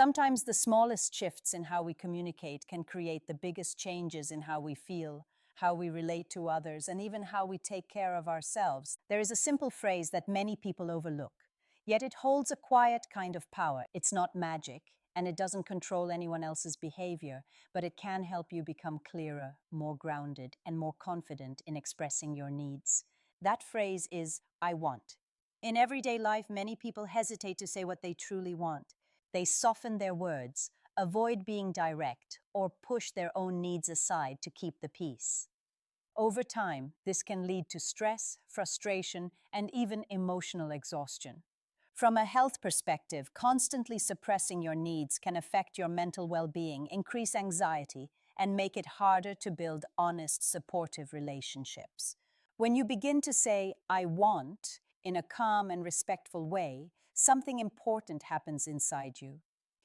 Sometimes the smallest shifts in how we communicate can create the biggest changes in how we feel, how we relate to others, and even how we take care of ourselves. There is a simple phrase that many people overlook, yet it holds a quiet kind of power. It's not magic, and it doesn't control anyone else's behavior, but it can help you become clearer, more grounded, and more confident in expressing your needs. That phrase is, I want. In everyday life, many people hesitate to say what they truly want. They soften their words, avoid being direct, or push their own needs aside to keep the peace. Over time, this can lead to stress, frustration, and even emotional exhaustion. From a health perspective, constantly suppressing your needs can affect your mental well-being, increase anxiety, and make it harder to build honest, supportive relationships. When you begin to say, I want, in a calm and respectful way, something important happens inside you.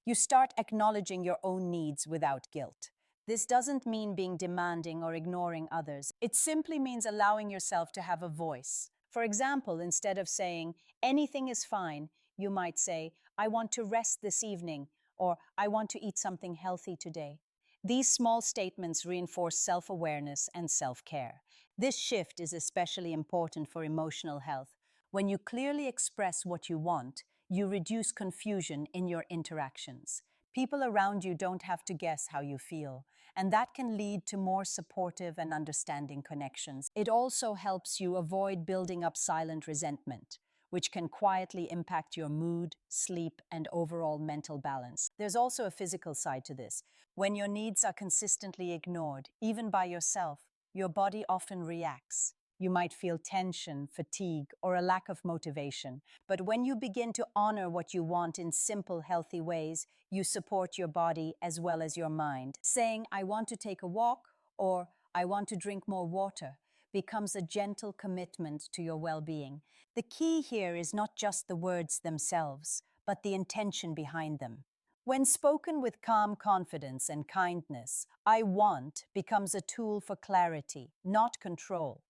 You start acknowledging your own needs without guilt. This doesn't mean being demanding or ignoring others. It simply means allowing yourself to have a voice. For example, instead of saying, anything is fine, you might say, I want to rest this evening, or I want to eat something healthy today. These small statements reinforce self-awareness and self-care. This shift is especially important for emotional health. When you clearly express what you want, you reduce confusion in your interactions. People around you don't have to guess how you feel, and that can lead to more supportive and understanding connections. It also helps you avoid building up silent resentment, which can quietly impact your mood, sleep, and overall mental balance. There's also a physical side to this. When your needs are consistently ignored, even by yourself, your body often reacts. You might feel tension, fatigue, or a lack of motivation. But when you begin to honor what you want in simple, healthy ways, you support your body as well as your mind. Saying, I want to take a walk, or I want to drink more water, becomes a gentle commitment to your well-being. The key here is not just the words themselves, but the intention behind them. When spoken with calm confidence and kindness, I want becomes a tool for clarity, not control.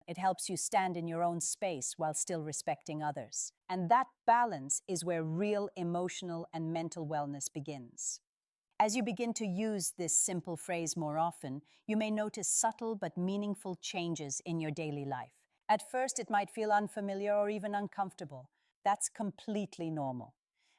It helps you stand in your own space while still respecting others. And that balance is where real emotional and mental wellness begins. As you begin to use this simple phrase more often, you may notice subtle but meaningful changes in your daily life. At first, it might feel unfamiliar or even uncomfortable. That's completely normal.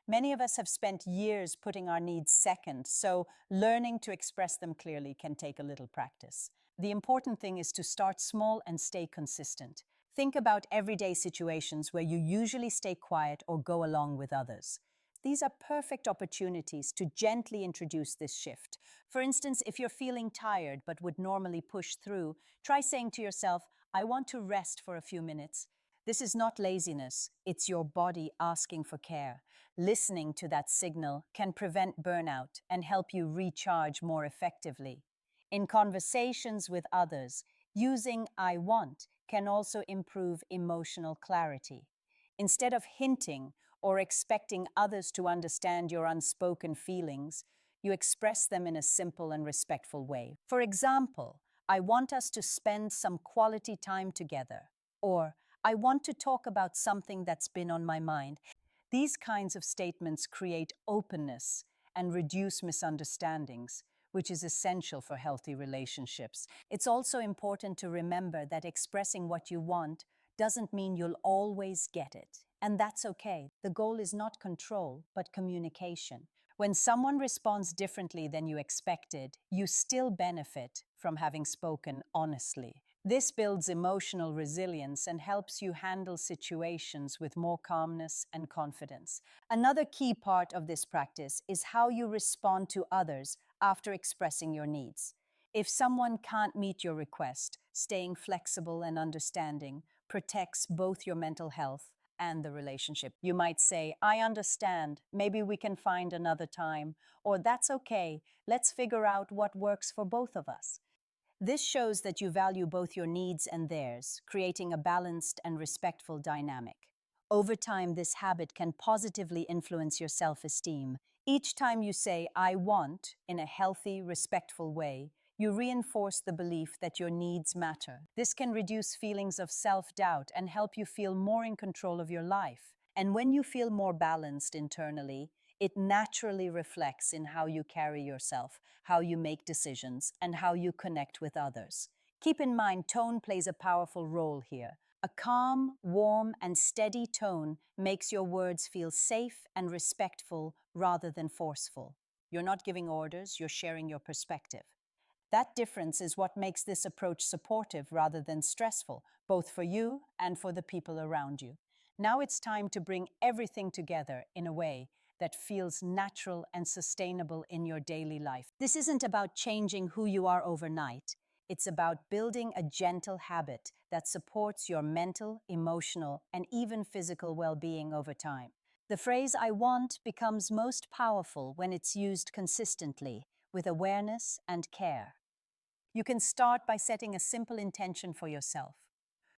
Many of us have spent years putting our needs second, so learning to express them clearly can take a little practice. The important thing is to start small and stay consistent. Think about everyday situations where you usually stay quiet or go along with others. These are perfect opportunities to gently introduce this shift. For instance, if you're feeling tired but would normally push through, try saying to yourself, I want to rest for a few minutes. This is not laziness, it's your body asking for care. Listening to that signal can prevent burnout and help you recharge more effectively. In conversations with others, using I want can also improve emotional clarity. Instead of hinting or expecting others to understand your unspoken feelings, you express them in a simple and respectful way. For example, I want us to spend some quality time together, or I want to talk about something that's been on my mind. These kinds of statements create openness and reduce misunderstandings, which is essential for healthy relationships. It's also important to remember that expressing what you want doesn't mean you'll always get it. And that's okay. The goal is not control, but communication. When someone responds differently than you expected, you still benefit from having spoken honestly. This builds emotional resilience and helps you handle situations with more calmness and confidence. Another key part of this practice is how you respond to others after expressing your needs. If someone can't meet your request, staying flexible and understanding protects both your mental health and the relationship. You might say, I understand, maybe we can find another time, or that's okay, let's figure out what works for both of us. This shows that you value both your needs and theirs, creating a balanced and respectful dynamic. Over time, this habit can positively influence your self-esteem. Each time you say, I want, in a healthy, respectful way, you reinforce the belief that your needs matter. This can reduce feelings of self-doubt and help you feel more in control of your life. And when you feel more balanced internally, It naturally reflects in how you carry yourself, how you make decisions, and how you connect with others. Keep in mind, tone plays a powerful role here. A calm, warm, and steady tone makes your words feel safe and respectful rather than forceful. You're not giving orders, you're sharing your perspective. That difference is what makes this approach supportive rather than stressful, both for you and for the people around you. Now it's time to bring everything together in a way that feels natural and sustainable in your daily life. This isn't about changing who you are overnight. It's about building a gentle habit that supports your mental, emotional, and even physical well-being over time. The phrase "I want" becomes most powerful when it's used consistently, with awareness and care. You can start by setting a simple intention for yourself.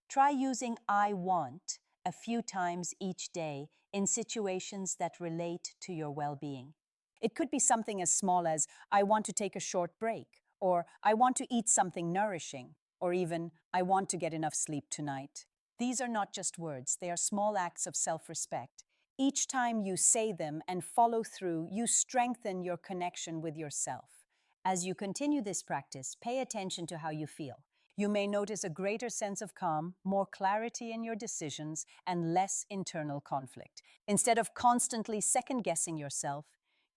Try using "I want" a few times each day in situations that relate to your well-being. It could be something as small as "I want to take a short break," or "I want to eat something nourishing," or even "I want to get enough sleep tonight." These are not just words, they are small acts of self-respect. Each time you say them and follow through, you strengthen your connection with yourself. As you continue this practice, pay attention to how you feel. You may notice a greater sense of calm, more clarity in your decisions, and less internal conflict. Instead of constantly second-guessing yourself,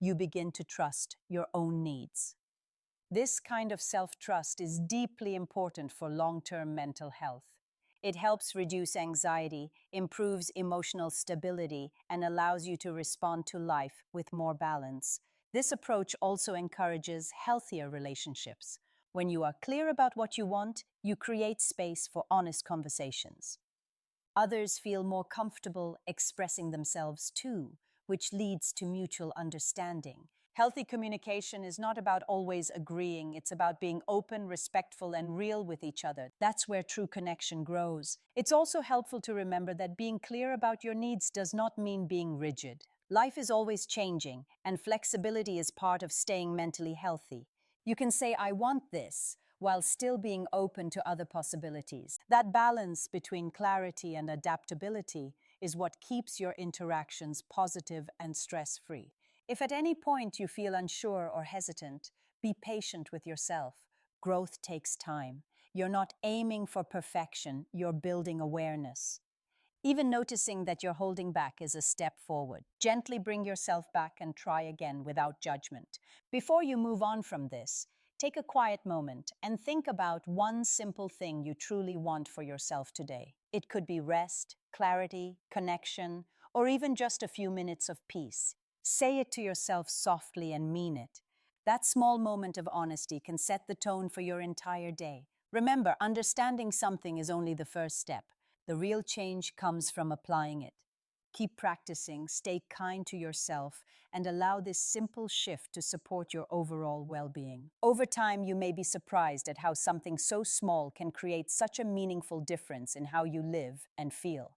you begin to trust your own needs. This kind of self-trust is deeply important for long-term mental health. It helps reduce anxiety, improves emotional stability, and allows you to respond to life with more balance. This approach also encourages healthier relationships. When you are clear about what you want, you create space for honest conversations. Others feel more comfortable expressing themselves too, which leads to mutual understanding. Healthy communication is not about always agreeing, it's about being open, respectful, and real with each other. That's where true connection grows. It's also helpful to remember that being clear about your needs does not mean being rigid. Life is always changing, and flexibility is part of staying mentally healthy. You can say, "I want this," while still being open to other possibilities. That balance between clarity and adaptability is what keeps your interactions positive and stress-free. If at any point you feel unsure or hesitant, be patient with yourself. Growth takes time. You're not aiming for perfection, you're building awareness. Even noticing that you're holding back is a step forward. Gently bring yourself back and try again without judgment. Before you move on from this, take a quiet moment and think about one simple thing you truly want for yourself today. It could be rest, clarity, connection, or even just a few minutes of peace. Say it to yourself softly and mean it. That small moment of honesty can set the tone for your entire day. Remember, understanding something is only the first step. The real change comes from applying it. Keep practicing, stay kind to yourself, and allow this simple shift to support your overall well-being. Over time, you may be surprised at how something so small can create such a meaningful difference in how you live and feel.